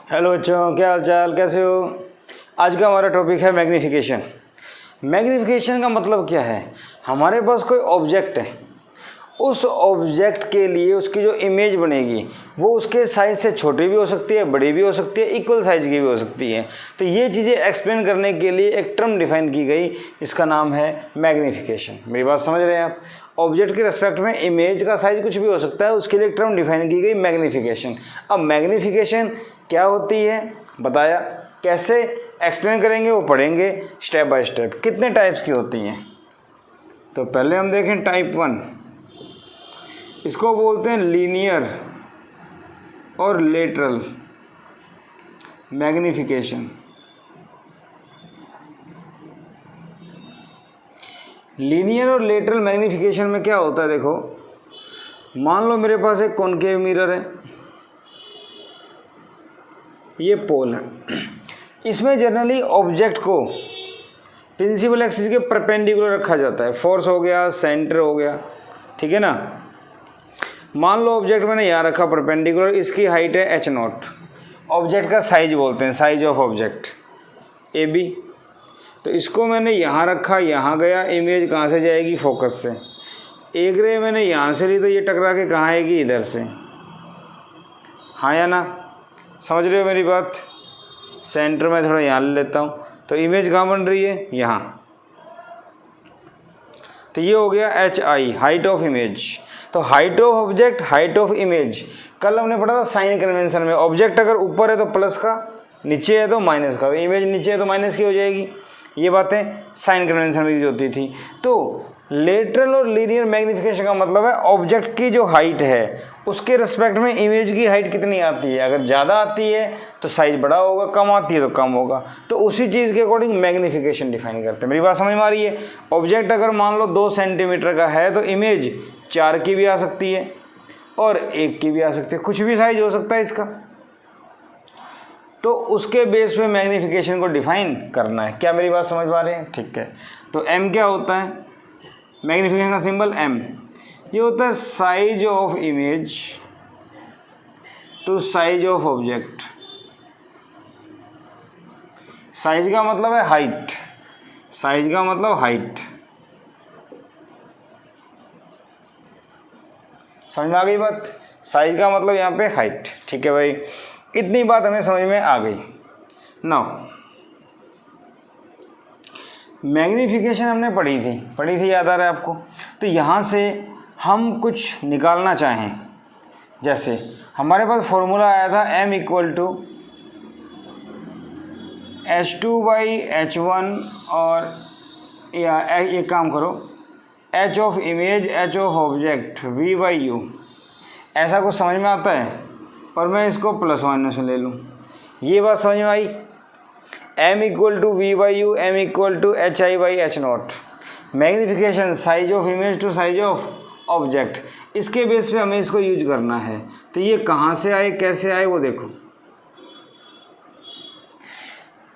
Hello बच्चों, क्या हाल चाल, कैसे हो। आज का हमारा टॉपिक है मैग्नीफिकेशन। मैग्नीफिकेशन का मतलब क्या है। हमारे पास कोई ऑब्जेक्ट है, उस ऑब्जेक्ट के लिए उसकी जो इमेज बनेगी वो उसके साइज से छोटी भी हो सकती है, बड़ी भी हो सकती है, इक्वल साइज की भी हो सकती है। तो ये चीज़ें एक्सप्लेन करने के लिए एक टर्म डिफाइन की गई, इसका नाम है मैग्नीफिकेशन। मेरी बात समझ रहे हैं आप। ऑब्जेक्ट के रेस्पेक्ट में इमेज का साइज कुछ भी हो सकता है, उसके लिए एक टर्म डिफाइन की गई मैग्नीफिकेशन। अब मैग्नीफिकेशन क्या होती है बताया, कैसे एक्सप्लेन करेंगे वो पढ़ेंगे स्टेप बाय स्टेप। कितने टाइप्स की होती हैं, तो पहले हम देखें टाइप 1। इसको बोलते हैं लीनियर और लेटरल मैग्नीफिकेशन। लीनियर और लेटरल मैग्नीफिकेशन में क्या होता है, देखो मान लो मेरे पास एक कॉनकेव मिरर है, ये पोल है। इसमें जनरली ऑब्जेक्ट को प्रिंसिपल एक्सिस के परपेंडिकुलर रखा जाता है। फोर्स हो गया, सेंटर हो गया, ठीक है ना। मान लो ऑब्जेक्ट मैंने यहाँ रखा परपेंडिकुलर, इसकी हाइट है h0। ऑब्जेक्ट का साइज बोलते हैं, size of object A B. तो इसको मैंने यहाँ रखा, यहाँ गया, इमेज कहाँ से जाएगी, फोकस से। एक रे मैंने यहाँ से ली तो ये टकरा के कहाँ आएगी, इधर से। हाँ या ना, समझ रहे हो मेरी बात। सेंटर में थोड़ा यहाँ ले लेता हूँ, तो इमेज कहाँ बन रही है, यहाँ। तो ये हो गया H I, height of image. तो height of object, height of image. कल हमने पढ़ा था साइन कन्वेंशन में, ऑब्जेक्ट अगर ऊपर है तो प्लस का, नीचे है तो माइनस का, इमेज नीचे है तो माइनस की हो जाएगी। ये बातें साइन कन्वेंशन में यूज होती थी। तो लेटरल और लीनियर मैग्नीफिकेशन का मतलब है ऑब्जेक्ट की जो हाइट है उसके रिस्पेक्ट में इमेज की हाइट कितनी आती है। अगर ज़्यादा आती है तो साइज बड़ा होगा, कम आती है तो कम होगा। तो उसी चीज़ के अकॉर्डिंग मैग्नीफिकेशन डिफाइन करते हैं। मेरी बात समझ में आ रही है। ऑब्जेक्ट अगर मान लो 2 सेंटीमीटर का है तो इमेज 4 की भी आ सकती है और 1 की भी आ सकती है, कुछ भी साइज हो सकता है इसका। तो उसके बेस पे मैग्नीफिकेशन को डिफाइन करना है। क्या मेरी बात समझ पा रहे हैं, ठीक है। तो एम क्या होता है, मैग्नीफिकेशन का सिंबल एम। ये होता है size of image to size of object. Size का मतलब है हाइट, साइज का मतलब हाइट। समझ में आ गई बात। साइज का मतलब यहाँ पे हाइट, ठीक है भाई। इतनी बात हमें समझ में आ गई। नाउ मैग्नीफिकेशन हमने पढ़ी थी, याद आ रहा है आपको। तो यहाँ से हम कुछ निकालना चाहें, जैसे हमारे पास फॉर्मूला आया था m इक्वल टू h2/h1 और या एक काम करो h of image h of object v/u। ऐसा कुछ समझ में आता है और मैं इसको प्लस माइनस में ले लूँ। ये बात समझ में आई। m equal to v/u, m equal to hi/h0। Magnification size of image to size of object, इसके बेस पे हमें इसको यूज करना है। तो ये कहाँ से आए, कैसे आए, वो देखो।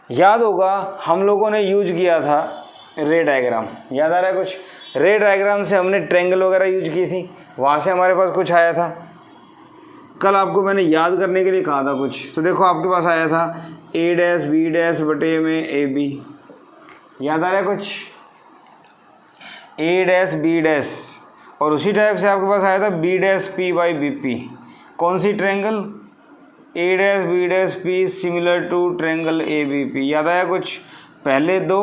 याद होगा हम लोगों ने यूज किया था रे डायग्राम, याद आ रहा है कुछ। रे डायग्राम से हमने ट्रायंगल वगैरह यूज की थी, वहाँ से हमारे पास कुछ आया था। कल आपको मैंने याद करने के लिए कहा था कुछ, तो देखो आपके पास आया था a' b' में ab। याद आ रहा है कुछ, a' b'। और उसी टाइप से आपके पास आया था b'(p/bp). कौन सी triangle, a' b'(p) similar to triangle abp। याद आया कुछ, पहले 2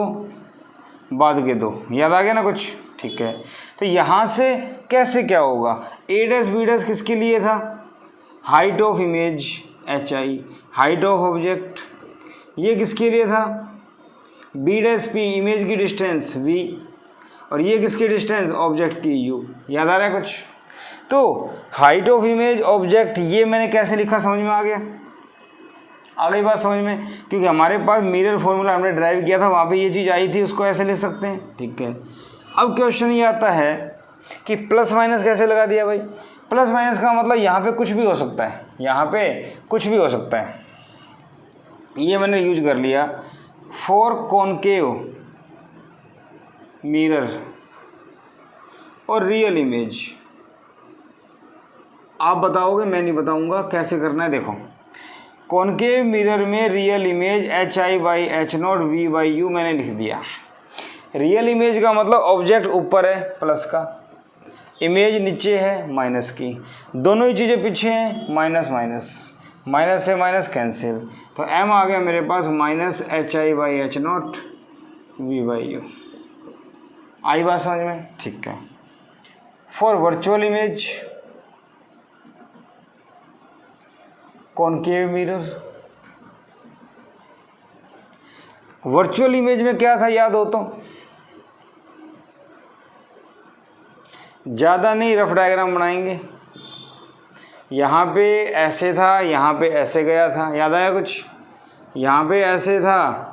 बाद के 2, याद आ गया ना कुछ, ठीक है। तो यहाँ से कैसे क्या होगा, a' b' किसके लिए था, height of image hi, height of object. ये किसके लिए था, b'(p) इमेज की डिस्टेंस v, और ये किसकी डिस्टेंस, ऑब्जेक्ट की u। याद आ रहा है कुछ। तो हाइट ऑफ इमेज ऑब्जेक्ट, ये मैंने कैसे लिखा, समझ में आ गया, आ गई बात समझ में। क्योंकि हमारे पास मिरर फॉर्मूला हमने ड्राइव किया था, वहाँ पे ये चीज़ आई थी, उसको ऐसे लिख सकते हैं, ठीक है। अब क्वेश्चन ये आता है कि प्लस माइनस कैसे लगा दिया भाई। प्लस माइनस का मतलब यहाँ पे कुछ भी हो सकता है, यहाँ पे कुछ भी हो सकता है। ये मैंने यूज कर लिया फॉर कॉनकेव मिरर और रियल इमेज। आप बताओगे, मैं नहीं बताऊंगा कैसे करना है। देखो कॉनकेव मिरर में रियल इमेज HI/H0 V/U मैंने लिख दिया। रियल इमेज का मतलब ऑब्जेक्ट ऊपर है प्लस का, इमेज नीचे है माइनस की, दोनों ही चीज़ें पीछे हैं माइनस माइनस, माइनस से माइनस कैंसिल, तो m आ गया मेरे पास माइनस HI/H0 V/U। आई बात समझ में? ठीक है। For virtual image concave mirror, virtual image में क्या था याद हो तो? ज़्यादा नहीं, रफ डायग्राम बनाएंगे। यहाँ पे ऐसे था, यहाँ पे ऐसे गया था, याद आया कुछ? यहाँ पे ऐसे था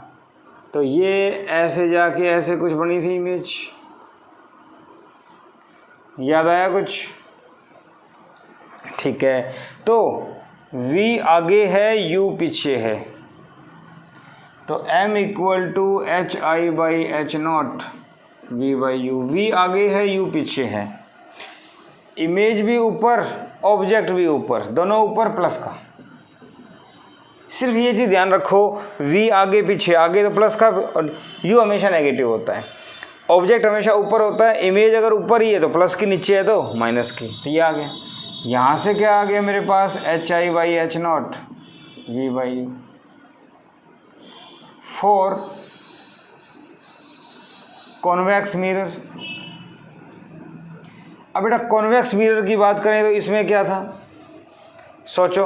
तो ये ऐसे जाके ऐसे कुछ बनी थी इमेज, याद आया कुछ? ठीक है। तो V आगे है, U पीछे है, तो M equal to HI/H0 V/U। V आगे है, U पीछे है, इमेज भी ऊपर ऑब्जेक्ट भी ऊपर, दोनों ऊपर प्लस का। सिर्फ ये चीज़ ध्यान रखो, V आगे पीछे, आगे तो प्लस का और U हमेशा नेगेटिव होता है, ऑब्जेक्ट हमेशा ऊपर होता है, इमेज अगर ऊपर ही है तो प्लस की, नीचे है तो माइनस की। तो ये आ गया, यहाँ से क्या आ गया मेरे पास HI/H0 V/U। For convex mirror, अब बेटा कॉन्वेक्स मिरर की बात करें तो इसमें क्या था, सोचो।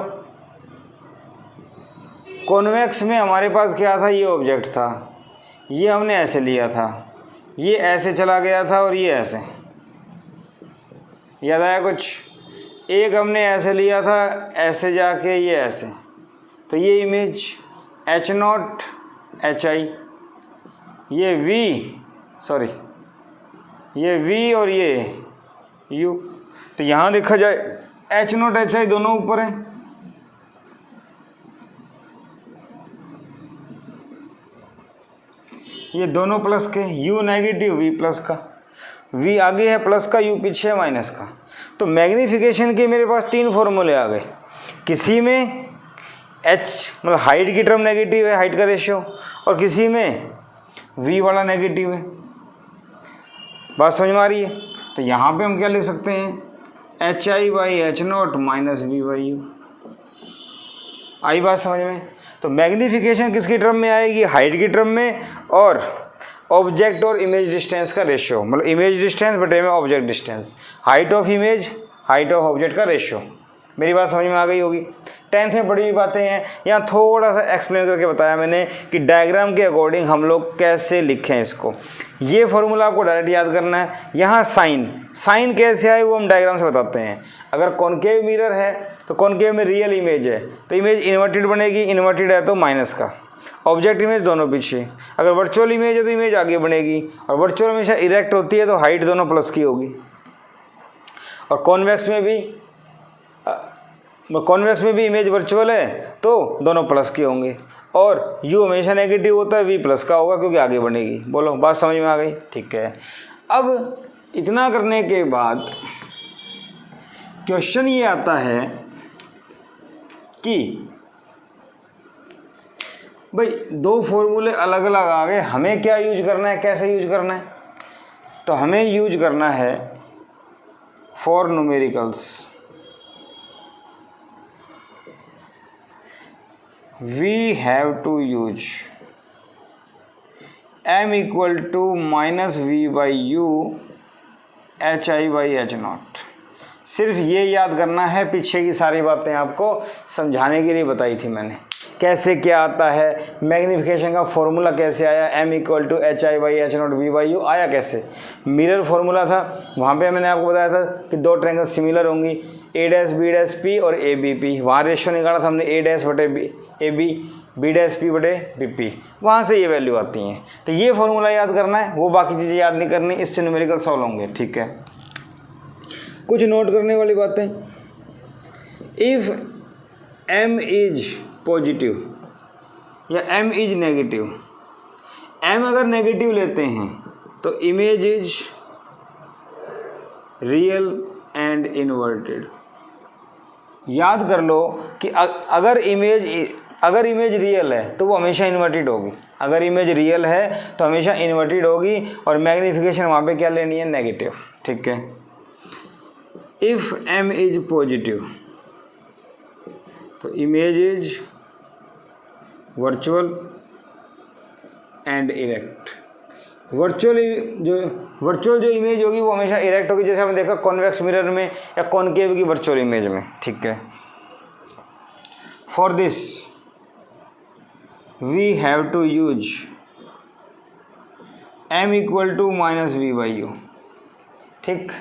कॉन्वेक्स में हमारे पास क्या था, ये ऑब्जेक्ट था, ये हमने ऐसे लिया था, ये ऐसे चला गया था और ये ऐसे, याद आया कुछ? एक हमने ऐसे लिया था, ऐसे जाके ये ऐसे, तो ये इमेज H0 HI, ये ये V और ये U। तो यहाँ देखा जाए H0 HI दोनों ऊपर हैं, ये दोनों प्लस के, U नेगेटिव V प्लस का, V आगे है प्लस का, U पीछे है माइनस का। तो मैग्नीफिकेशन के मेरे पास 3 फॉर्मूले आ गए। किसी में H मतलब हाइट की टर्म नेगेटिव है, हाइट का रेशियो, और किसी में V वाला नेगेटिव है। बात समझ में आ रही है? तो यहाँ पे हम क्या लिख सकते हैं, HI/H0 माइनस V/U। आई बात समझ में? तो मैग्नीफिकेशन किसकी टर्म में आएगी, हाइट की टर्म में, और ऑब्जेक्ट और इमेज डिस्टेंस का रेशियो, मतलब इमेज डिस्टेंस बटे में object distance, height of image height of object का रेशियो। मेरी बात समझ में आ गई होगी। 10th में पढ़ी हुई बातें हैं, यहाँ थोड़ा सा एक्सप्लेन करके बताया मैंने कि डायग्राम के अकॉर्डिंग हम लोग कैसे लिखें इसको। ये फॉर्मूला आपको डायरेक्ट याद करना है। यहाँ साइन कैसे आए वो हम डायग्राम से बताते हैं। अगर कॉनकेव मिरर है तो कॉनकेव में रियल इमेज है तो इमेज इन्वर्टेड बनेगी, इन्वर्टेड है तो माइनस का, ऑब्जेक्ट इमेज दोनों पीछे। अगर वर्चुअल इमेज है तो इमेज आगे बनेगी, और वर्चुअल हमेशा इरेक्ट होती है तो हाइट दोनों प्लस की होगी। और कॉन्वेक्स में भी इमेज वर्चुअल है तो दोनों प्लस के होंगे, और U हमेशा नेगेटिव होता है, V प्लस का होगा क्योंकि आगे बढ़ेगी। बोलो बात समझ में आ गई? ठीक है। अब इतना करने के बाद क्वेश्चन ये आता है कि भाई 2 फॉर्मूले अलग अलग आ गए, हमें क्या यूज करना है, कैसे यूज करना है? तो हमें यूज करना है for numericals. We have to use M equal to minus V/U HI/H0। सिर्फ ये याद करना है, पीछे की सारी बातें आपको समझाने के लिए बताई थी मैंने। कैसे क्या आता है, मैग्नीफिकेशन का फॉर्मूला कैसे आया, M equal to HI/H0 V/U आया कैसे। मिरर फॉर्मूला था, वहाँ पे मैंने आपको बताया था कि 2 ट्रायंगल सिमिलर होंगी, A', B', P और ABP। वहाँ रेशियो निकाला था हमने A' बटे AB, B', P बटे BP, वहाँ से ये वैल्यू आती हैं। तो ये फॉर्मूला याद करना है, वो बाकी चीज़ें याद नहीं करनी, इससे न्यूमेरिकल सॉल्व होंगे। ठीक है, कुछ नोट करने वाली बातें। इफ़ M इज पॉजिटिव या M इज नेगेटिव, M अगर नेगेटिव लेते हैं तो image is real and inverted. याद कर लो कि अगर इमेज रियल है तो वो हमेशा इन्वर्टेड होगी, अगर इमेज रियल है तो हमेशा इन्वर्टेड होगी, और मैग्नीफिकेशन वहाँ पे क्या लेनी है, नेगेटिव। ठीक है, इफ m इज पॉजिटिव तो image is virtual and erect. Virtual जो इमेज होगी वो हमेशा इरेक्ट होगी, जैसे हमने देखा कॉन्वेक्स मिरर में या कॉनकेव की वर्चुअल इमेज में। ठीक है, for this we have to use m equal to minus we by U. ठीक,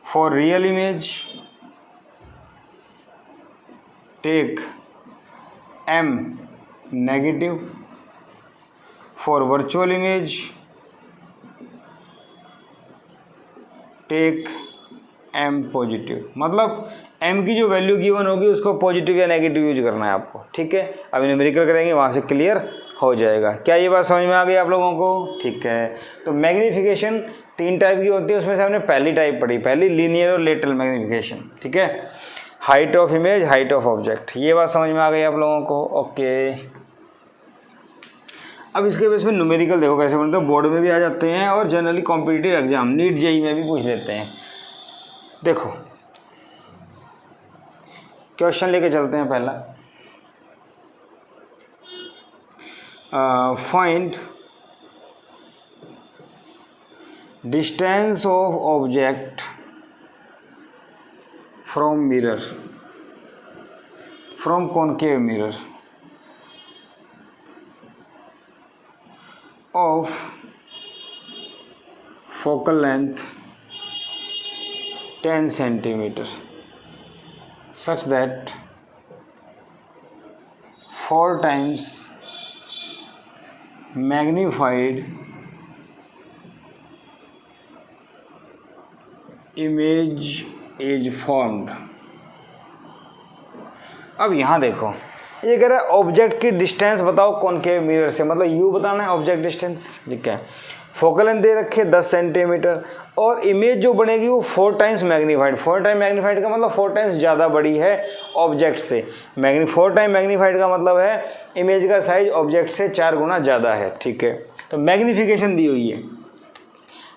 for real image take m negative, for virtual image take m positive. मतलब m की जो वैल्यू गिवन होगी उसको पॉजिटिव या नेगेटिव यूज करना है आपको। ठीक है, अब न्यूमेरिकल करेंगे वहाँ से क्लियर हो जाएगा। क्या ये बात समझ में आ गई आप लोगों को? ठीक है, तो मैग्नीफिकेशन 3 टाइप की होती है, उसमें से हमने पहली टाइप पढ़ी, पहली लीनियर और लेटरल मैग्नीफिकेशन। ठीक है, height of image, height of object, ये बात समझ में आ गई आप लोगों को? ओके, अब इसके बेस में न्यूमेरिकल देखो कैसे बनते हैं, बोर्ड में भी आ जाते हैं और generally competitive exam NEET JEE में भी पूछ लेते हैं। देखो क्वेश्चन लेके चलते हैं पहला, find distance of object from mirror, from concave mirror of focal length 10 centimeter such that 4 times magnified image is formed। अब यहाँ देखो ये कह रहा है ऑब्जेक्ट की डिस्टेंस बताओ कॉनकेव मिरर से, मतलब यू बताना है ऑब्जेक्ट डिस्टेंस। ठीक है, फोकल लेंथ दे रखे 10 सेंटीमीटर और इमेज जो बनेगी वो 4 टाइम्स मैग्नीफाइड। 4 टाइम मैग्नीफाइड का मतलब 4 टाइम्स ज़्यादा बड़ी है ऑब्जेक्ट से। 4 टाइम मैग्नीफाइड का मतलब है इमेज का साइज ऑब्जेक्ट से 4 गुना ज़्यादा है। ठीक है, तो मैग्नीफिकेशन दी हुई है,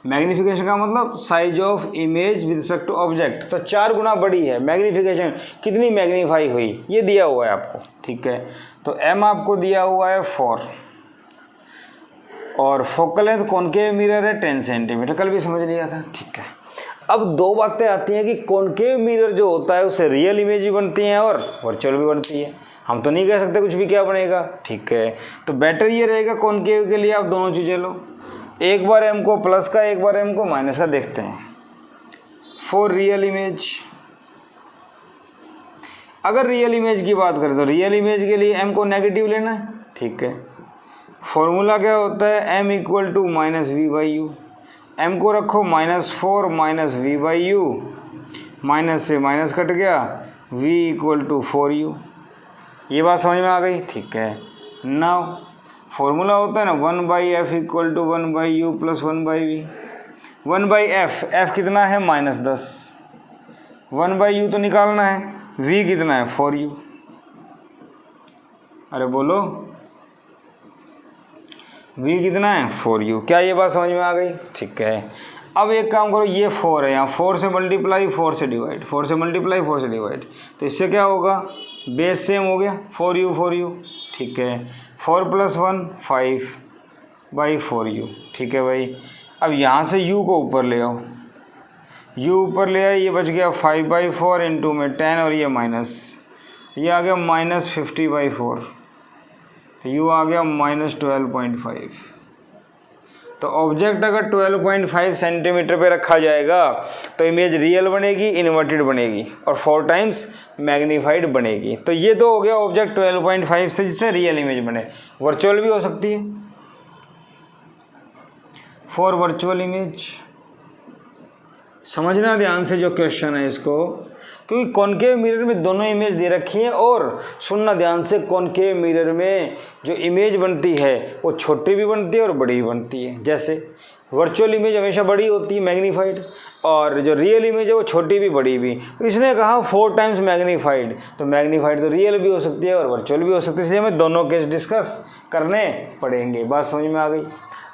मैग्नीफिकेशन का मतलब size of image with respect to object, तो 4 गुना बड़ी है। मैग्नीफिकेशन कितनी मैग्नीफाई हुई ये दिया हुआ है आपको। ठीक है, तो m आपको दिया हुआ है 4 और फोकल लेंथ कॉनकेव मिरर है 10 सेंटीमीटर, कल भी समझ लिया था। ठीक है, अब 2 बातें आती हैं कि कॉनकेव मिरर जो होता है उससे रियल इमेज भी बनती हैं और वर्चुअल भी बनती है। हम तो नहीं कह सकते कुछ भी क्या बनेगा। ठीक है, तो बेटर ये रहेगा कॉनकेव के लिए आप दोनों चीज़ें लो, एक बार m को प्लस का एक बार m को माइनस का देखते हैं। फॉर रियल इमेज, अगर रियल इमेज की बात करें तो रियल इमेज के लिए m को नेगेटिव लेना है। ठीक है, फॉर्मूला क्या होता है, m equal to minus we by U. m को रखो -4 minus we by U, minus से माइनस कट गया, v इक्वल टू 4u। ये बात समझ में आ गई? ठीक है, नाउ फॉर्मूला होता है ना 1 by F equal to 1 by U plus 1 by V. 1 by F कितना है -10, 1 बाई यू तो निकालना है, v कितना है 4u। अरे बोलो v कितना है 4u। क्या ये बात समझ में आ गई? ठीक है, अब एक काम करो, ये 4 है, यहाँ 4 से मल्टीप्लाई 4 से डिवाइड, 4 से मल्टीप्लाई 4 से डिवाइड, तो इससे क्या होगा, बेस सेम हो गया 4u। ठीक है, 4 + 1 5 बाई 4u। ठीक है भाई, अब यहाँ से u को ऊपर ले आओ, u ऊपर ले आए, ये बच गया 5 बाई 4 इंटू में 10 और ये माइनस, ये आ गया -50 बाई 4, तो u आ गया -12.5। तो ऑब्जेक्ट अगर 12.5 सेंटीमीटर पे रखा जाएगा तो इमेज रियल बनेगी, इन्वर्टेड बनेगी और 4 टाइम्स मैग्नीफाइड बनेगी। तो ये तो हो गया ऑब्जेक्ट 12.5 से जिससे रियल इमेज बने। वर्चुअल भी हो सकती है। फॉर वर्चुअल इमेज समझना ध्यान से जो क्वेश्चन है इसको, क्योंकि कॉनकेव मिरर में दोनों इमेज दे रखी हैं, और सुनना ध्यान से, कॉनकेव मिरर में जो इमेज बनती है वो छोटी भी बनती है और बड़ी भी बनती है। जैसे वर्चुअल इमेज हमेशा बड़ी होती है मैग्नीफाइड, और जो रियल इमेज है वो छोटी भी बड़ी भी। तो इसने कहा 4 टाइम्स मैग्नीफाइड, तो मैग्नीफाइड तो रियल भी हो सकती है और वर्चुअल भी हो सकती है, इसलिए हमें दोनों केस डिस्कस करने पड़ेंगे। बात समझ में आ गई।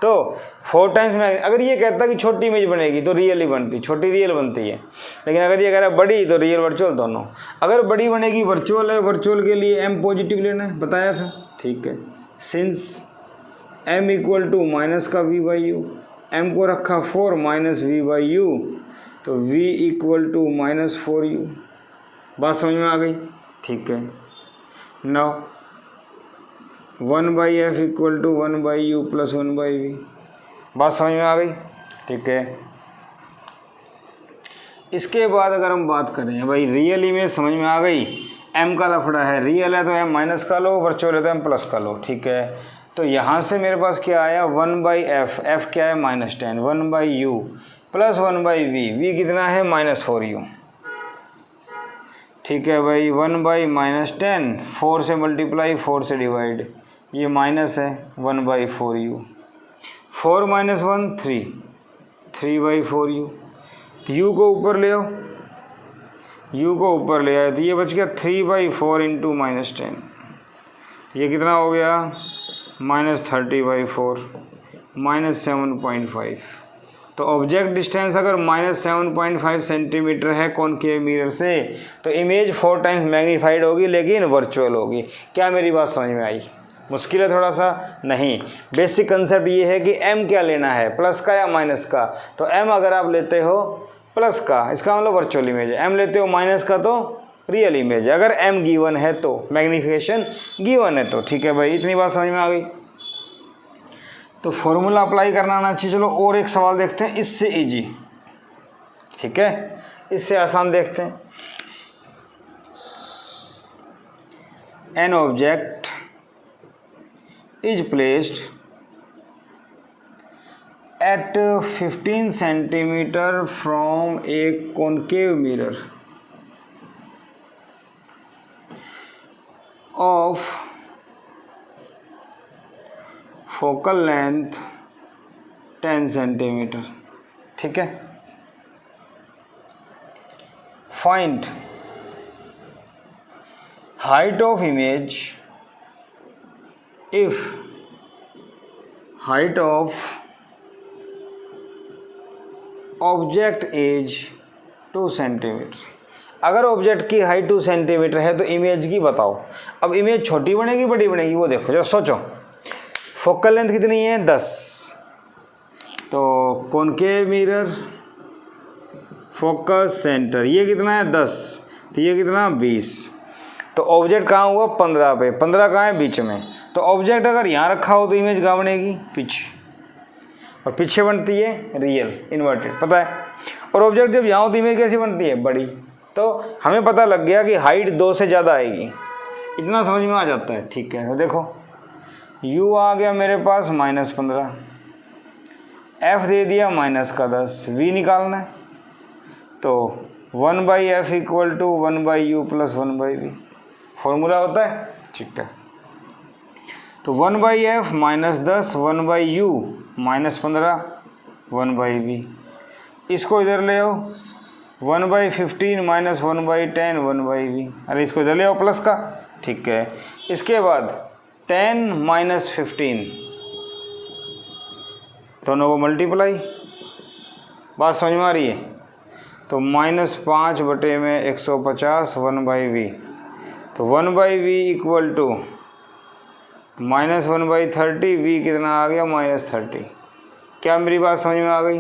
तो 4 टाइम्स अगर ये कहता कि छोटी इमेज बनेगी तो रियल ही बनती, छोटी रियल बनती है, लेकिन अगर ये कह रहा है बड़ी तो रियल वर्चुअल दोनों। अगर बड़ी बनेगी वर्चुअल है, वर्चुअल के लिए m पॉजिटिव लेना है, बताया था, ठीक है। Since m equal to minus का v बाई यू, m को रखा 4 माइनस v बाई यू, तो v equal to minus 4u। बात समझ में आ गई, ठीक है। Now 1 by F equal to 1 by U plus 1 by V. बात समझ में आ गई, ठीक है। इसके बाद अगर हम बात करें भाई रियल इमेज समझ में आ गई, m का लफड़ा है, रियल है तो m माइनस का लो, वर्चुअल है तो m प्लस का लो, ठीक है। तो यहाँ से मेरे पास क्या आया 1 बाई एफ, एफ क्या है -10, 1 by U plus 1 by V, V कितना है -4u, ठीक है भाई। 1 बाई -10, 4 से मल्टीप्लाई 4 से डिवाइड, ये माइनस है 1 by 4u, 4 minus 1 3, 3 by 4u। तो u को ऊपर ले आओ, u को ऊपर ले आए तो ये बच गया 3 बाई 4 इंटू -10, ये कितना हो गया -30 बाई 4, -7.5। तो ऑब्जेक्ट डिस्टेंस अगर -7.5 सेंटीमीटर है कॉनकेव मिरर से, तो इमेज 4 टाइम्स मैग्नीफाइड होगी लेकिन वर्चुअल होगी। क्या मेरी बात समझ में आई? मुश्किल है थोड़ा सा? नहीं, बेसिक कंसेप्ट ये है कि m क्या लेना है, प्लस का या माइनस का। तो m अगर आप लेते हो प्लस का, इसका मतलब वर्चुअल इमेज है, m लेते हो माइनस का तो रियल इमेज है। अगर m गिवन है तो, मैग्नीफिकेशन गिवन है तो, ठीक है भाई। इतनी बात समझ में आ गई। तो फॉर्मूला अप्लाई करना आना चाहिए। चलो और एक सवाल देखते हैं, इससे इजी, ठीक है, इससे आसान देखते हैं। An object is placed at 15 centimeter from a concave mirror of focal length 10 centimeter, ठीक है। Find height of image if height of object is 2 centimetre. अगर ऑब्जेक्ट की हाइट 2 सेंटीमीटर है तो इमेज की बताओ। अब इमेज छोटी बनेगी बड़ी बनेगी वो देखो, जरा सोचो। फोकल लेंथ कितनी है 10, तो कॉनकेव मिरर फोकस सेंटर ये कितना है 10, तो ये कितना 20। तो ऑब्जेक्ट कहाँ हुआ 15 पे, 15 कहाँ है बीच में। तो ऑब्जेक्ट अगर यहाँ रखा हो तो इमेज कहाँ बनेगी पीछे, और पीछे बनती है रियल इन्वर्टेड, पता है। और ऑब्जेक्ट जब यहाँ हो तो इमेज कैसी बनती है बड़ी। तो हमें पता लग गया कि हाइट 2 से ज़्यादा आएगी, इतना समझ में आ जाता है, ठीक है। तो देखो u आ गया मेरे पास -15, f दे दिया -10, v निकालना है। तो 1 by F equal to 1 by U plus 1 by V, formula होता है, ठीक है। तो 1 by F -10, 1 by U -15, 1 by V. इसको इधर ले आओ, 1 by 15 minus 1 by 10, 1 by V. अरे इसको इधर ले आओ प्लस का, ठीक है। इसके बाद 10 माइनस 15, दोनों को मल्टीप्लाई। बात समझ में आ रही है? तो -5 बटे में 150, 1 बाई वी। तो 1 by V equal to -1 by 30, V कितना आ गया -30। क्या मेरी बात समझ में आ गई?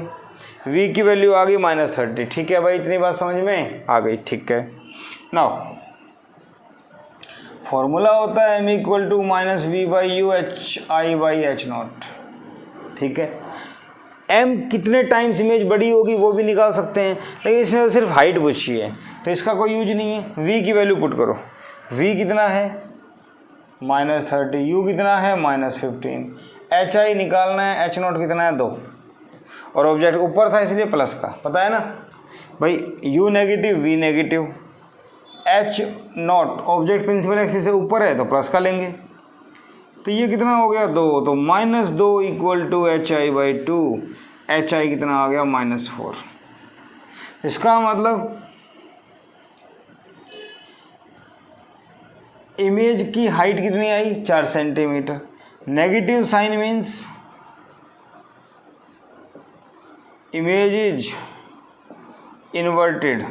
v की वैल्यू आ गई -30, ठीक है भाई। इतनी बात समझ में आ गई, ठीक है। नाउ फॉर्मूला होता है m equal to -v by U hi by h0, ठीक है। m कितने टाइम्स इमेज बड़ी होगी वो भी निकाल सकते हैं, लेकिन इसमें तो सिर्फ हाइट पूछी है तो इसका कोई यूज नहीं है। v की वैल्यू पुट करो, v कितना है -30, u कितना है -15, hi निकालना है, h0 कितना है 2, और ऑब्जेक्ट ऊपर था इसलिए प्लस का, पता है ना भाई। u negative v negative, h0 object principal axis से ऊपर है तो प्लस का लेंगे। तो ये कितना हो गया 2, तो -2 equal to hi by 2, hi कितना आ गया -4। इसका मतलब इमेज की हाइट कितनी आई, 4 centimetre. Negative sign means image is inverted.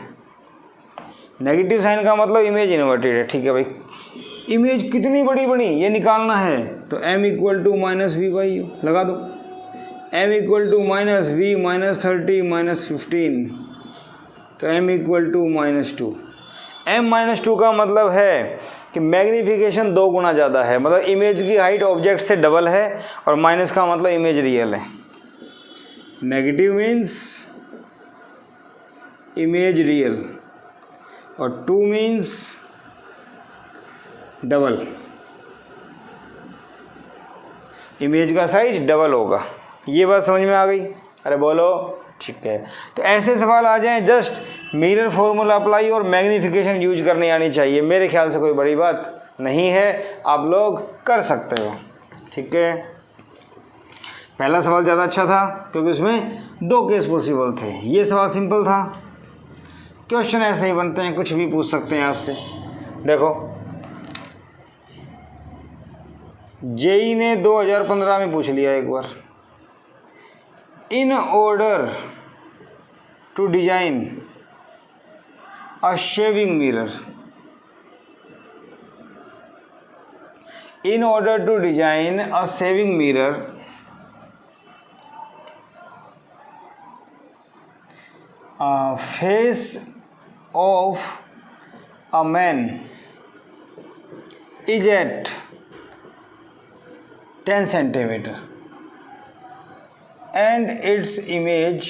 Negative sign का मतलब इमेज इन्वर्टेड है। ठीक है भाई, इमेज कितनी बड़ी बनी ये निकालना है, तो m equal to minus we by U लगा दो। m equal to minus V minus 30 minus 15, तो m इक्वल टू -2। m -2 का मतलब है कि मैग्नीफिकेशन 2 गुना ज़्यादा है, मतलब इमेज की हाइट ऑब्जेक्ट से डबल है, और माइनस का मतलब इमेज रियल है। नेगेटिव मीन्स इमेज रियल, और 2 मीन्स डबल, इमेज का साइज डबल होगा। ये बात समझ में आ गई? अरे बोलो। ठीक है, तो ऐसे सवाल आ जाएं, जस्ट मिरर फॉर्मूला अप्लाई और मैग्नीफिकेशन यूज करनी आनी चाहिए। मेरे ख्याल से कोई बड़ी बात नहीं है, आप लोग कर सकते हो। ठीक है, पहला सवाल ज़्यादा अच्छा था क्योंकि उसमें 2 केस पॉसिबल थे। ये सवाल सिंपल था। क्वेश्चन ऐसे ही बनते हैं, कुछ भी पूछ सकते हैं आपसे। देखो, जेई ने 2015 में पूछ लिया एक बार, in order to design a shaving mirror, in order to design a shaving mirror face of a man is at 10 centimeter and its image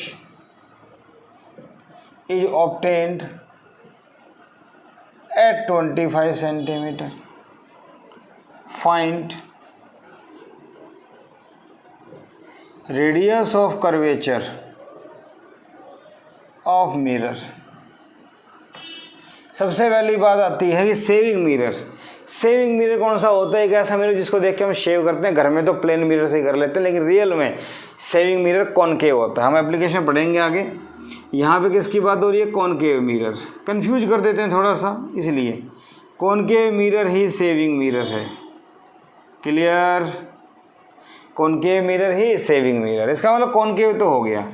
is obtained at 25 centimeter. Find radius of curvature of mirror. सबसे पहली बात आती है कि saving mirror. Saving mirror कौन सा होता है? एक ऐसा मिरर जिसको देख के हम शेव करते हैं। घर में तो प्लेन मिरर से ही कर लेते हैं, लेकिन रियल में सेविंग मिरर कॉनकेव होता है। हम एप्लीकेशन पढ़ेंगे आगे। यहाँ पे किसकी बात हो रही है? Concave mirror. कंफ्यूज कर देते हैं थोड़ा सा, इसलिए कॉनकेव मिरर ही सेविंग मिरर है। क्लियर? कॉनकेव मिरर ही सेविंग मिरर। इसका मतलब कॉनकेव तो हो गया।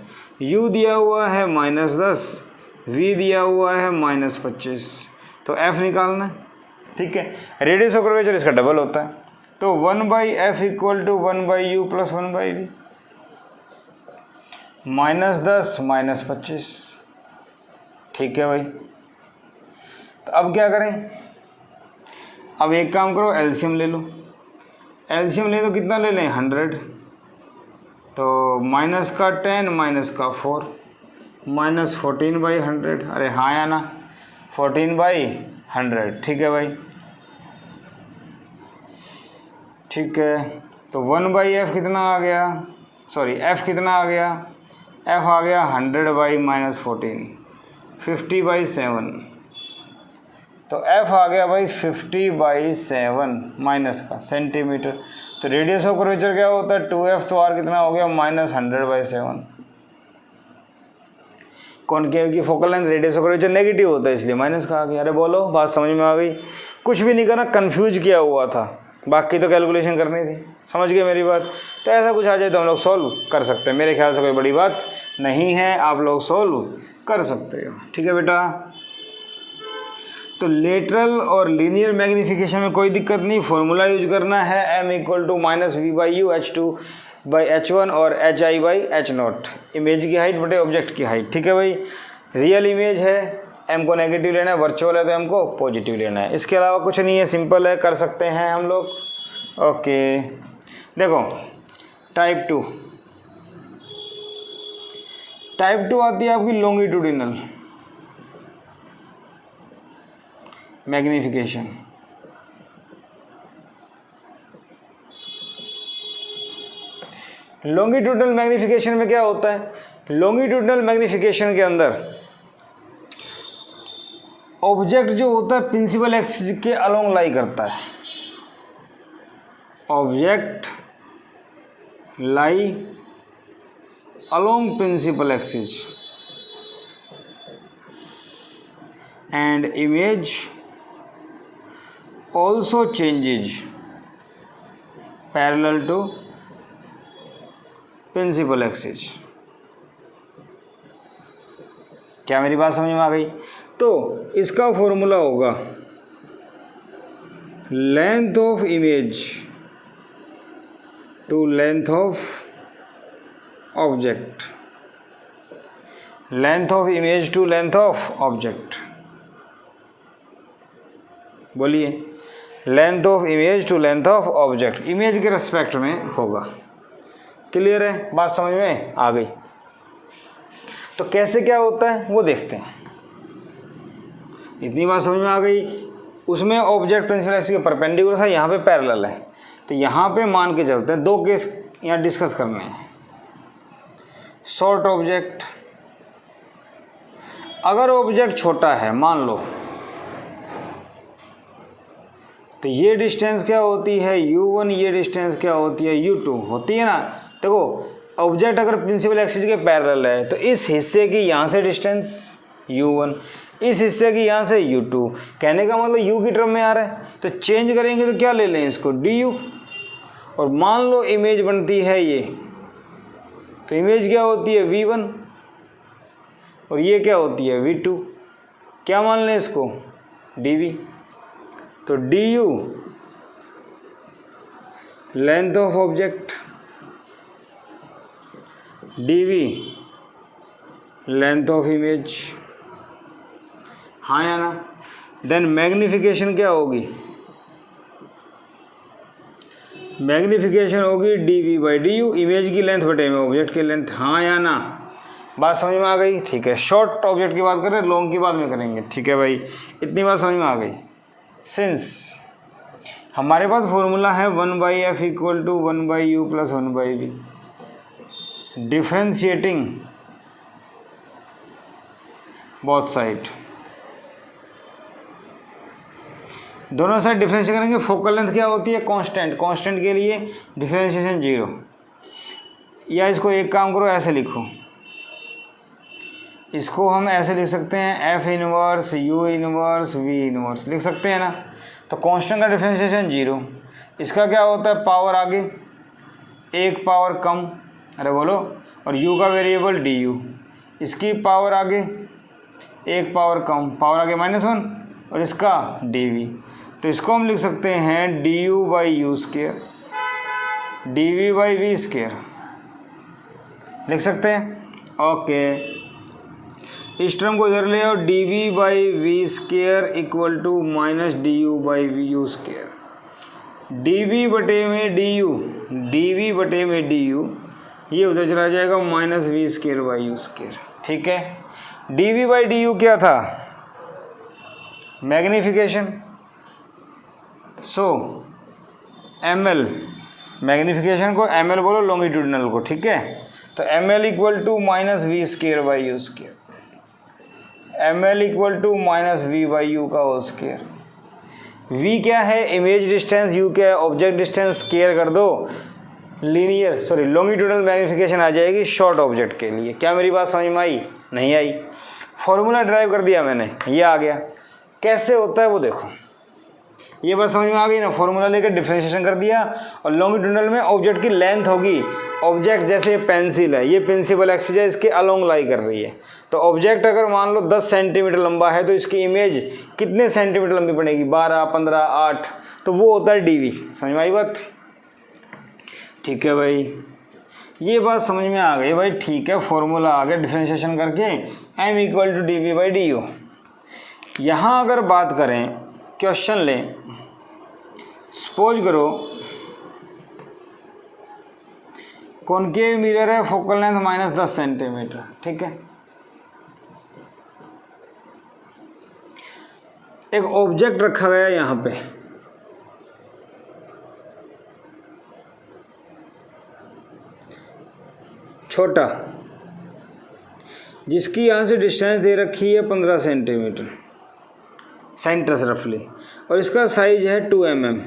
U दिया हुआ है -10, V दिया हुआ है -25, तो F निकालना है। ठीक है, रेडियस ऑफ कर्वेचर इसका डबल होता है, तो 1/f equal to 1/u plus 1/v, -10 -25। ठीक है भाई, तो अब क्या करें? अब एक काम करो, एलसीएम ले लो। एलसीएम ले लो, कितना ले लें? 100, तो माइनस का 10 माइनस का 4, -14/100। अरे हाँ या ना, 14/100। ठीक है भाई, ठीक है, तो 1/f कितना आ गया? सॉरी, f कितना आ गया? f आ गया 100/-14, 50/7। तो f आ गया भाई 50/7 माइनस का सेंटीमीटर। तो रेडियस ऑफ कर्वेचर क्या होता है? 2f, तो r कितना हो गया? -100/7। कॉनकेव की focal length radius of curvature negative होता है, इसलिए माइनस का आ गया। अरे बोलो, बात समझ में आ गई? कुछ भी नहीं करना, कंफ्यूज किया हुआ था, बाकी तो कैलकुलेशन करनी थी। समझ गए मेरी बात? तो ऐसा कुछ आ जाए तो हम लोग सॉल्व कर सकते हैं। मेरे ख्याल से कोई बड़ी बात नहीं है, आप लोग सॉल्व कर सकते हो। ठीक है बेटा, तो लेटरल और लीनियर मैग्नीफिकेशन में कोई दिक्कत नहीं, फॉर्मूला यूज करना है। m equal to -v/u h2/h1 और hi/h0, इमेज की हाइट बटे ऑब्जेक्ट की हाइट। ठीक है भाई, रियल इमेज है, m को नेगेटिव लेना है, वर्चुअल है तो m को पॉजिटिव लेना है। इसके अलावा कुछ नहीं है, सिंपल है, कर सकते हैं हम लोग। ओके, देखो टाइप 2। टाइप 2 आती है आपकी लॉन्गिट्यूडिनल मैग्नीफिकेशन। लॉन्गिट्यूडिनल मैग्नीफिकेशन में क्या होता है? लॉन्गिट्यूडिनल मैग्नीफिकेशन के अंदर ऑब्जेक्ट जो होता है प्रिंसिपल एक्सिस के अलोंग लाई करता है। Object lie along principal axis, and image also changes parallel to principal axis। क्या मेरी बात समझ में आ गई? तो इसका फॉर्मूला होगा length of image to length of object, length of image to length of object. बोलिए, length of image to length of object, image के रिस्पेक्ट में होगा। क्लियर है? बात समझ में आ गई? तो कैसे क्या होता है वो देखते हैं। इतनी बात समझ में आ गई। उसमें ऑब्जेक्ट प्रिंसिपल एक्सिस के परपेंडिकुलर था, यहाँ पे पैरेलल है। तो यहाँ पे मान के चलते हैं, दो केस यहाँ डिस्कस करने हैं। शॉर्ट ऑब्जेक्ट, अगर ऑब्जेक्ट छोटा है मान लो, तो ये डिस्टेंस क्या होती है u1, ये डिस्टेंस क्या होती है u2 होती है ना। देखो ऑब्जेक्ट अगर प्रिंसिपल एक्सिस के पैरेलल है तो इस हिस्से की यहाँ से डिस्टेंस u1, इस हिस्से की यहाँ से u2, कहने का मतलब u की टर्म में आ रहा है। तो चेंज करेंगे तो क्या ले लें इसको du, और मान लो इमेज बनती है ये, तो इमेज क्या होती है v1 और ये क्या होती है v2, क्या मान लें इसको dv। तो du length of object, dv length of image, हाँ या ना। देन मैग्निफिकेशन क्या होगी, मैग्निफिकेशन होगी dv बाई du, इमेज की लेंथ बटे में ऑब्जेक्ट की लेंथ, हाँ या ना। बात समझ में आ गई? ठीक है। शॉर्ट ऑब्जेक्ट की बात करें, लॉन्ग की बात में करेंगे। ठीक है भाई, इतनी बात समझ में आ गई। सिंस हमारे पास फॉर्मूला है 1/f equal to 1/u plus 1/v, differentiating both side, दोनों साइड डिफ्रेंशिएट करेंगे। फोकल लेंथ क्या होती है कांस्टेंट, कांस्टेंट के लिए डिफ्रेंशिएशन 0, या इसको एक काम करो ऐसे लिखो, इसको हम ऐसे लिख सकते हैं f inverse u inverse v inverse लिख सकते हैं ना। तो कांस्टेंट का डिफरेंशिएशन 0, इसका क्या होता है पावर आगे एक पावर कम, अरे बोलो, और u का वेरिएबल du, इसकी पावर आगे एक पावर कम, पावर आगे -1, और इसका dv। तो इसको हम लिख सकते हैं du by u square dv by v square, लिख सकते हैं। ओके, इस टर्म को इधर ले आओ, dv by v square equal to minus du by v u square, dv बटे में du, dv बटे में du, ये उधर चला जाएगा minus v square by u square. ठीक है। dv बाई du क्या था, मैग्निफिकेशन, सो ml, मैग्निफिकेशन को ml बोलो, लॉन्गिट्यूडिनल को। ठीक है। तो ml equal to minus v square by u square, ml equal to minus we by u का होल स्क्वायर। v क्या है इमेज डिस्टेंस, u क्या है ऑब्जेक्ट डिस्टेंस, स्क्वायर कर दो, लीनियर सॉरी लॉन्गिट्यूडनल मैग्निफिकेशन आ जाएगी शॉर्ट ऑब्जेक्ट के लिए। क्या मेरी बात समझ में आई? नहीं आई। फॉर्मूला ड्राइव कर दिया मैंने, ये आ गया। कैसे होता है वो देखो, ये बात समझ में आ गई ना। फॉर्मूला लेकर डिफरेंशिएशन कर दिया, और लॉन्गिट्यूडनल में ऑब्जेक्ट की लेंथ होगी, ऑब्जेक्ट जैसे पेंसिल है, ये प्रिंसिपल एक्सिस है, इसके अलोंग लाई कर रही है। तो ऑब्जेक्ट अगर मान लो 10 सेंटीमीटर लंबा है तो इसकी इमेज कितने सेंटीमीटर लंबी पड़ेगी, 12, 15, 8, तो वो होता है dv। समझ में आई बात? ठीक है भाई, ये बात समझ में आ गई भाई। ठीक है, फॉर्मूला आ गया डिफरेंशिएशन करके, m equal to dv by du। यहाँ अगर बात करें, क्वेश्चन लें, सपोज करो कॉनकेव मिरर है, फोकल लेंथ -10 सेंटीमीटर। ठीक है। एक ऑब्जेक्ट रखा गया यहाँ पे, छोटा, जिसकी यहाँ से डिस्टेंस दे रखी है 15 सेंटीमीटर सेंटर से रफली, और इसका साइज है 2 mm।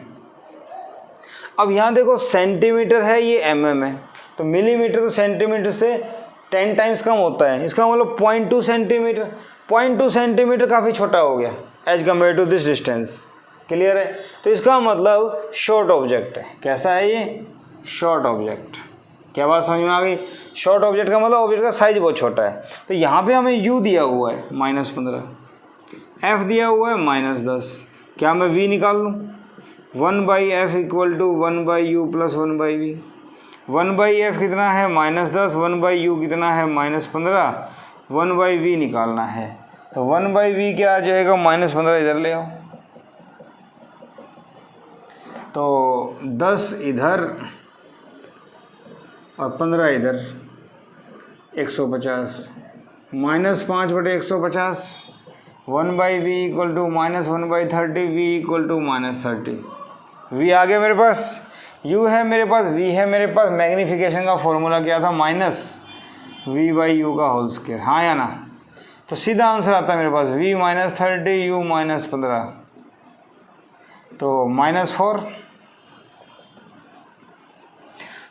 अब यहाँ देखो सेंटीमीटर है, ये mm है, तो मिलीमीटर तो सेंटीमीटर से 10 टाइम्स कम होता है, इसका मतलब 0.2 सेंटीमीटर। 0.2 सेंटीमीटर काफ़ी छोटा हो गया as compare to this distance. Clear है? तो इसका मतलब शॉर्ट ऑब्जेक्ट है। कैसा है ये? Short object. क्या बात समझ में आ गई? शॉर्ट ऑब्जेक्ट का मतलब ऑब्जेक्ट का साइज बहुत छोटा है। तो यहाँ पे हमें u दिया हुआ है -15, f दिया हुआ है -10। क्या मैं v निकाल लूँ? 1/f equal to 1/u plus 1/v। 1/f कितना है? -10। 1/u कितना है? -15। 1/v निकालना है। तो 1/v क्या आ जाएगा? -15 इधर ले आओ, तो 10 इधर और 15 इधर, 150 -5/150। 1/v equal to -1/30, v equal to -30। v आ गया मेरे पास, u है मेरे पास, v है मेरे पास। मैग्नीफिकेशन का फॉर्मूला क्या था? -v/u का होल स्क्वायर। हाँ या ना? तो सीधा आंसर आता है मेरे पास v -30, u -15, तो -4।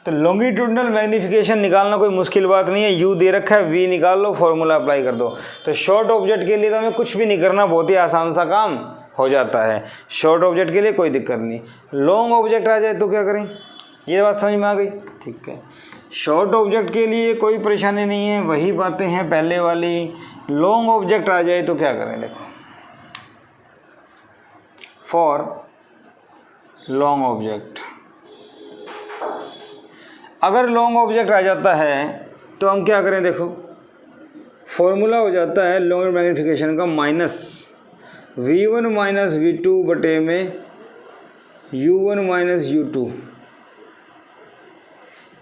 तो लॉन्गिट्यूडनल मैग्नीफिकेशन निकालना कोई मुश्किल बात नहीं है। u दे रखा है, v निकाल लो, फॉर्मूला अप्लाई कर दो। तो शॉर्ट ऑब्जेक्ट के लिए तो हमें कुछ भी नहीं करना, बहुत ही आसान सा काम हो जाता है। शॉर्ट ऑब्जेक्ट के लिए कोई दिक्कत नहीं। लॉन्ग ऑब्जेक्ट आ जाए तो क्या करें? ये बात समझ में आ गई? ठीक है। शॉर्ट ऑब्जेक्ट के लिए कोई परेशानी नहीं है, वही बातें हैं पहले वाली। लॉन्ग ऑब्जेक्ट आ जाए तो क्या करें? देखो, फॉर लॉन्ग ऑब्जेक्ट, अगर लॉन्ग ऑब्जेक्ट आ जाता है तो हम क्या करें? देखो, फॉर्मूला हो जाता है लॉन्ग मैग्नीफिकेशन का -v1 - v2 बटे में u1 - u2।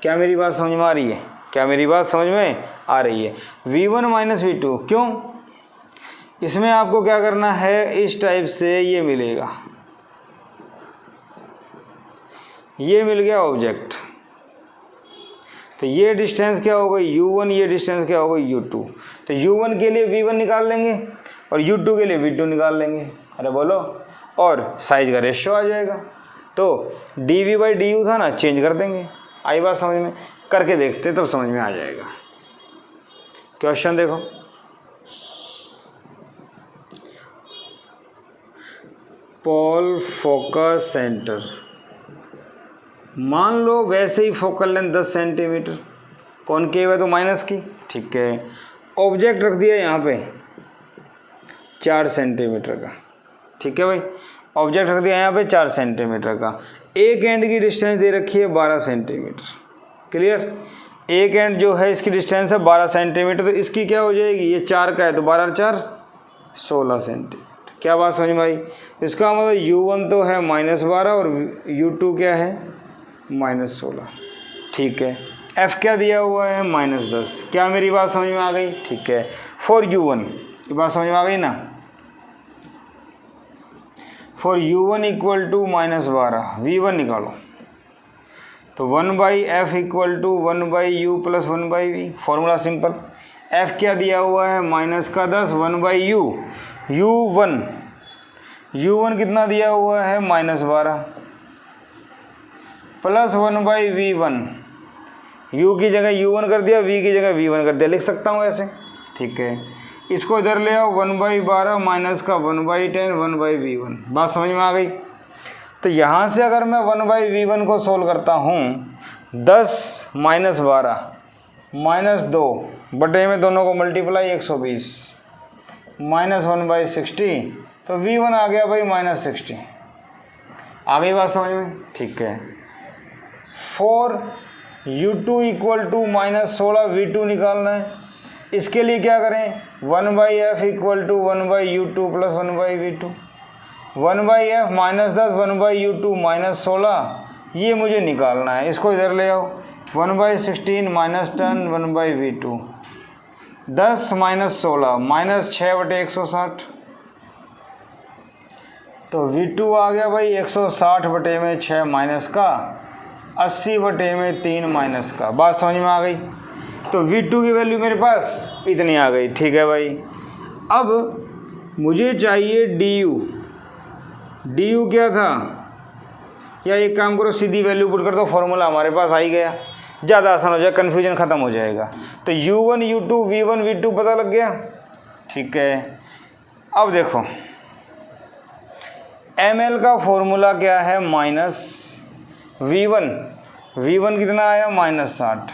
क्या मेरी बात समझ में आ रही है? क्या मेरी बात समझ में आ रही है? v1 - v2 क्यों? इसमें आपको क्या करना है? इस टाइप से ये मिलेगा, ये मिल गया ऑब्जेक्ट। तो ये डिस्टेंस क्या हो गई? u1, ये डिस्टेंस क्या हो गई? u2। तो u1 के लिए v1 निकाल लेंगे और u2 के लिए v2 निकाल लेंगे। अरे बोलो, और साइज का रेशियो आ जाएगा। तो dv/du था ना, चेंज कर देंगे। आई बात समझ में? करके देखते तब समझ में आ जाएगा। क्वेश्चन देखो, पॉल फोकस सेंटर, मान लो वैसे ही फोकल लेंथ 10 सेंटीमीटर, कॉनकेव है तो माइनस की, ठीक है। ऑब्जेक्ट रख दिया यहाँ पे 4 सेंटीमीटर का, ठीक है भाई। ऑब्जेक्ट रख दिया यहाँ पे 4 सेंटीमीटर का। एक एंड की डिस्टेंस दे रखी है 12 सेंटीमीटर। क्लियर? एक एंड जो है इसकी डिस्टेंस है 12 सेंटीमीटर, तो इसकी क्या हो जाएगी? ये 4 का है तो 12 और 4 16 सेंटीमीटर। क्या बात समझ में आई? इसका मतलब u1 तो है -12 और u2 क्या है? -16। ठीक है। f क्या दिया हुआ है? -10। क्या मेरी बात समझ में आ गई? ठीक है। फॉर u1, ये बात समझ में आ गई ना? For u1 equal to -12, v1 निकालो। तो 1/f equal to 1/u plus 1/v। Formula simple. f क्या दिया हुआ है? -10, 1/u। u1 कितना दिया हुआ है? -12 प्लस 1/v1। u की जगह u1 कर दिया, v की जगह v1 कर दिया, लिख सकता हूँ ऐसे, ठीक है। इसको इधर ले आओ, 1/12 माइनस का 1/10, 1/v1। बात समझ में आ गई? तो यहाँ से अगर मैं 1/v1 को सोल्व करता हूँ, 10 - 12 -2 बटे में दोनों को मल्टीप्लाई 120 -1/60, तो v1 आ गया भाई -60। आ गई बात समझ में? ठीक है। For u2 equal to -16, v2 निकालना है। इसके लिए क्या करें? 1/f equal to 1/u2 plus 1/v2। 1/f -10, 1/u2 -16, ये मुझे निकालना है। इसको इधर ले आओ, 1/16 -10, 1/v2। 10 - 16 -6/160, तो v2 आ गया भाई 160 बटे में 6 माइनस का 80 बटे में 3 माइनस का। बात समझ में आ गई? तो v2 की वैल्यू मेरे पास इतनी आ गई, ठीक है भाई। अब मुझे चाहिए du क्या था? या एक काम करो, सीधी वैल्यू पुट कर दो, फॉर्मूला हमारे पास आ ही गया। ज़्यादा आसान हो जाएगा, कन्फ्यूजन ख़त्म हो जाएगा। तो u1 u2 v1 v2 पता लग गया, ठीक है। अब देखो ml का फॉर्मूला क्या है, -v1, v1 कितना आया -60,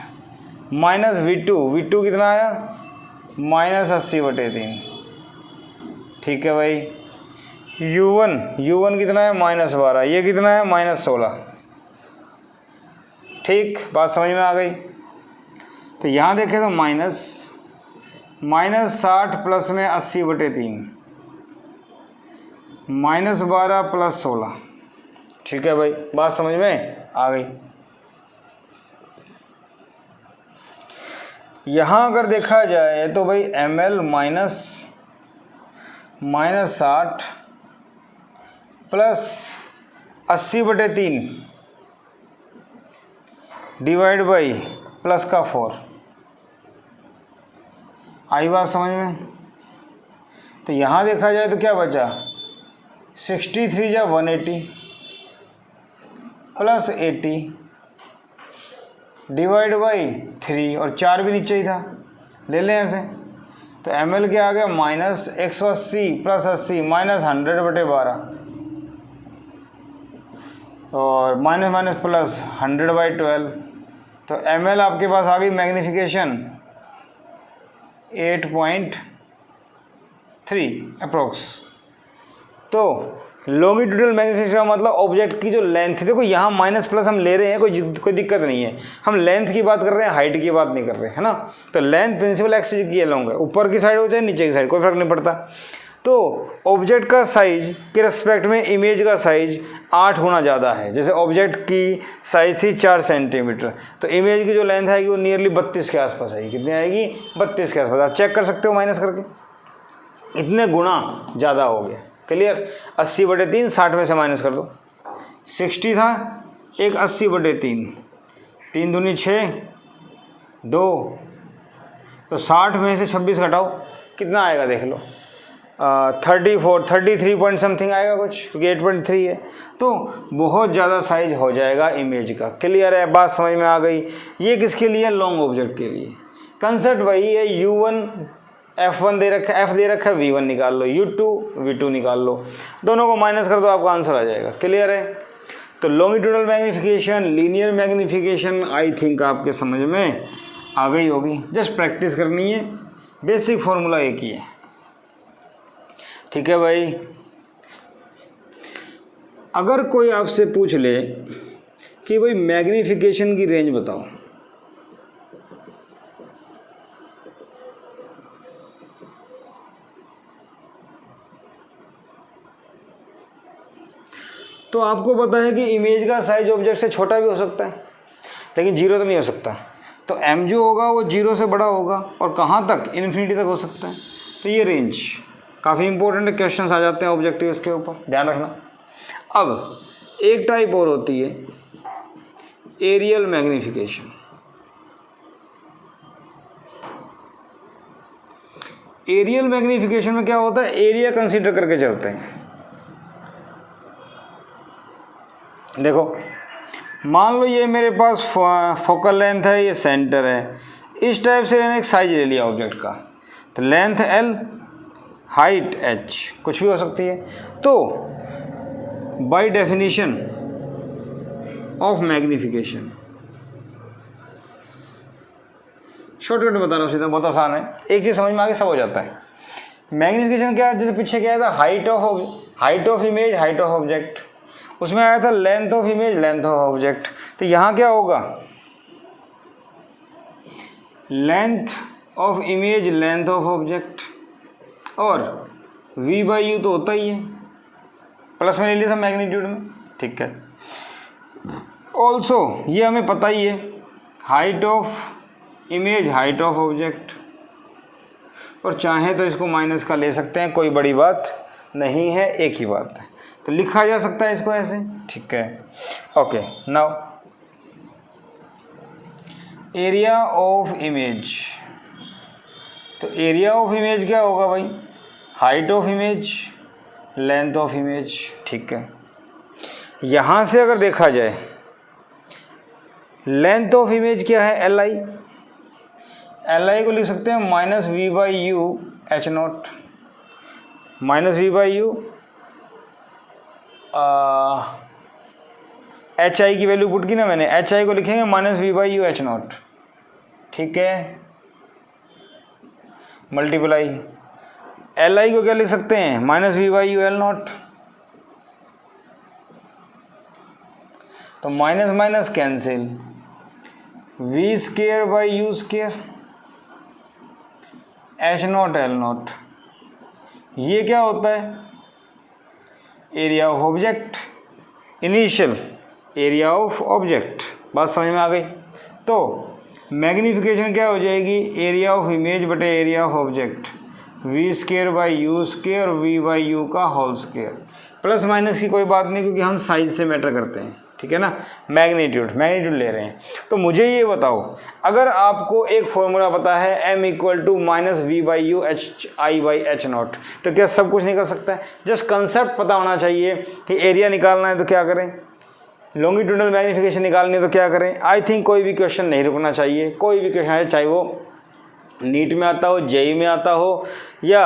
माइनस v2 कितना आया -80/3, ठीक है भाई। u1 कितना है -12, ये कितना है -16, ठीक, बात समझ में आ गई। तो यहाँ देखें तो -60 प्लस में 80/3, -12 प्लस 16, ठीक है भाई, बात समझ में आ गई। यहाँ अगर देखा जाए तो भाई ml -60 plus 80/3 divide by plus का 4, आई बात समझ में। तो यहाँ देखा जाए तो क्या बचा, 63 या 180 प्लस 80 डिवाइड बाई 3, और 4 भी नीचे ही था, ले लें ऐसे। तो ml क्या आ गया -180 प्लस 80 -100/12, और माइनस माइनस प्लस 100/12। तो ml आपके पास आ गई मैग्नीफिकेशन 8.3 अप्रोक्स। तो लॉन्गिट्यूडनल मैग्नीफिकेशन का मतलब ऑब्जेक्ट की जो लेंथ, देखो यहाँ माइनस प्लस हम ले रहे हैं, कोई दिक्कत नहीं है, हम लेंथ की बात कर रहे हैं, हाइट की बात नहीं कर रहे हैं, है ना। तो लेंथ प्रिंसिपल एक्सिस की लॉन्ग है, ऊपर की साइड हो चाहे नीचे की साइड, कोई फर्क नहीं पड़ता। तो ऑब्जेक्ट का साइज के रिस्पेक्ट में इमेज का साइज 8 गुना ज़्यादा है। जैसे ऑब्जेक्ट की साइज थी 4 सेंटीमीटर, तो इमेज की जो लेंथ आएगी वो नियरली 32 के आसपास आएगी। कितनी आएगी, 32 के आसपास। आप चेक कर सकते हो माइनस करके, इतने गुना ज़्यादा हो गया। क्लियर। 80/3 60 में से माइनस कर दो, 60 था, एक 80/3, 3 दूनी 6, 2, तो 60 में से 26 घटाओ, कितना आएगा देख लो, 33 पॉइंट समथिंग आएगा कुछ, क्योंकि 8.3 है। तो बहुत ज़्यादा साइज हो जाएगा इमेज का। क्लियर है, बात समझ में आ गई। ये किसके लिए, लॉन्ग ऑब्जेक्ट के लिए। कंसेप्ट वही है, u1 f1 दे रखा है, f दे रखा है, v1 निकाल लो, u2 v2 निकाल लो, दोनों को माइनस कर दो, आपका आंसर आ जाएगा। क्लियर है। तो longitudinal magnification, linear magnification I think आपके समझ में आ गई होगी। जस्ट प्रैक्टिस करनी है, बेसिक फॉर्मूला एक ही है। ठीक है भाई। अगर कोई आपसे पूछ ले कि भाई मैग्नीफिकेशन की रेंज बताओ, तो आपको पता है कि इमेज का साइज ऑब्जेक्ट से छोटा भी हो सकता है, लेकिन जीरो तो नहीं हो सकता। तो m जो होगा वो जीरो से बड़ा होगा, और कहाँ तक, इन्फिनिटी तक हो सकता है। तो ये रेंज काफ़ी इंपॉर्टेंट क्वेश्चंस आ जाते हैं ऑब्जेक्टिव्स के ऊपर, ध्यान रखना। अब एक टाइप और होती है एरियल मैग्नीफिकेशन। एरियल मैग्नीफिकेशन में क्या होता है, एरिया कंसीडर करके चलते हैं। देखो मान लो ये मेरे पास फोकल लेंथ है, ये सेंटर है, इस टाइप से मैंने एक साइज ले लिया ऑब्जेक्ट का। तो लेंथ l, हाइट h, कुछ भी हो सकती है। तो by definition of magnification, shortcut में बता रहा हूँ सीधा, बहुत आसान है, एक चीज़ समझ में आगे सब हो जाता है। मैग्नीफिकेशन क्या है, जैसे पीछे क्या था, height of image, height of object, उसमें आया था length of image, length of object. तो यहाँ क्या होगा, length of image, length of object, और v/u तो होता ही है, प्लस में ले लिया था मैग्नीट्यूड में। ठीक है। ऑल्सो ये हमें पता ही है, height of image, height of object, और चाहे तो इसको माइनस का ले सकते हैं, कोई बड़ी बात नहीं है, एक ही बात है। तो लिखा जा सकता है इसको ऐसे। ठीक है। Okay, now area of image. तो एरिया ऑफ इमेज क्या होगा भाई, height of image, length of image. ठीक है। यहाँ से अगर देखा जाए, लेंथ ऑफ इमेज क्या है, li। li को लिख सकते हैं -v/u h naught minus we by u, h i की वैल्यू पुट की ना मैंने, एच आई को लिखेंगे minus we by u h naught, ठीक है, मल्टीप्लाई एल आई को क्या लिख सकते हैं, minus we by U L naught, तो minus minus cancel, V square by you square, H naught L naught, ये क्या होता है, area of object, initial area of object, बात समझ में आ गई। तो मैग्नीफिकेशन क्या हो जाएगी, एरिया ऑफ इमेज बटे area of object, v square by you square, v by u का होल स्केयर, प्लस माइनस की कोई बात नहीं क्योंकि हम साइज से मैटर करते हैं, ठीक है ना, मैग्नीट्यूड ले रहे हैं। तो मुझे ये बताओ, अगर आपको एक फॉर्मूला पता है m equal to minus we by u h i by h naught, तो क्या सब कुछ निकल सकता है, जस्ट कंसेप्ट पता होना चाहिए कि एरिया निकालना है तो क्या करें, लॉन्गिट्यूडनल मैग्नीफिकेशन निकालनी है तो क्या करें। आई थिंक कोई भी क्वेश्चन नहीं रुकना चाहिए, कोई भी क्वेश्चन है, चाहे वो नीट में आता हो, जेई में आता हो, या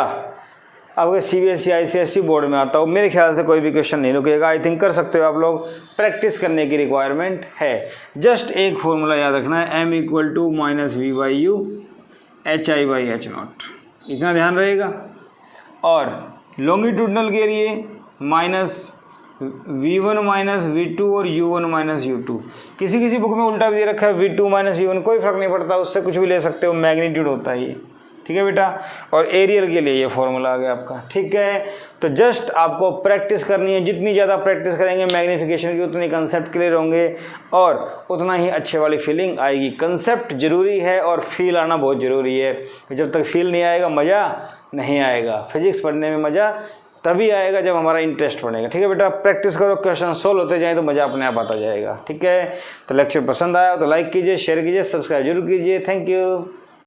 आपके सीबीएसई आईसीएसई बोर्ड में आता हो, मेरे ख्याल से कोई भी क्वेश्चन नहीं रुकेगा। आई थिंक कर सकते हो आप लोग, प्रैक्टिस करने की रिक्वायरमेंट है। जस्ट एक फॉर्मूला याद रखना है, m equal to minus we by u h i by h naught, इतना ध्यान रहेगा। और लॉन्गिट्यूडनल के लिए माइनस v1 माइनस v2 और u1 माइनस u2, किसी किसी बुक में उल्टा भी दे रखा है v2 माइनस v1, कोई फर्क नहीं पड़ता, उससे कुछ भी ले सकते हो, मैग्नीट्यूड होता है ये, ठीक है बेटा। और एरियल के लिए ये फॉर्मूला आ गया आपका, ठीक है। तो जस्ट आपको प्रैक्टिस करनी है, जितनी ज़्यादा प्रैक्टिस करेंगे मैग्नीफिकेशन की उतनी कंसेप्ट क्लियर होंगे और उतना ही अच्छे वाली फीलिंग आएगी। कंसेप्ट जरूरी है और फील आना बहुत ज़रूरी है, जब तक फील नहीं आएगा मज़ा नहीं आएगा। फिजिक्स पढ़ने में मज़ा तभी आएगा जब हमारा इंटरेस्ट बनेगा, ठीक है बेटा। प्रैक्टिस करो, क्वेश्चन सोल्व होते जाएं तो मज़ा अपने आप आता जाएगा, ठीक है। तो लेक्चर पसंद आया तो लाइक कीजिए, शेयर कीजिए, सब्सक्राइब जरूर कीजिए। Thank you.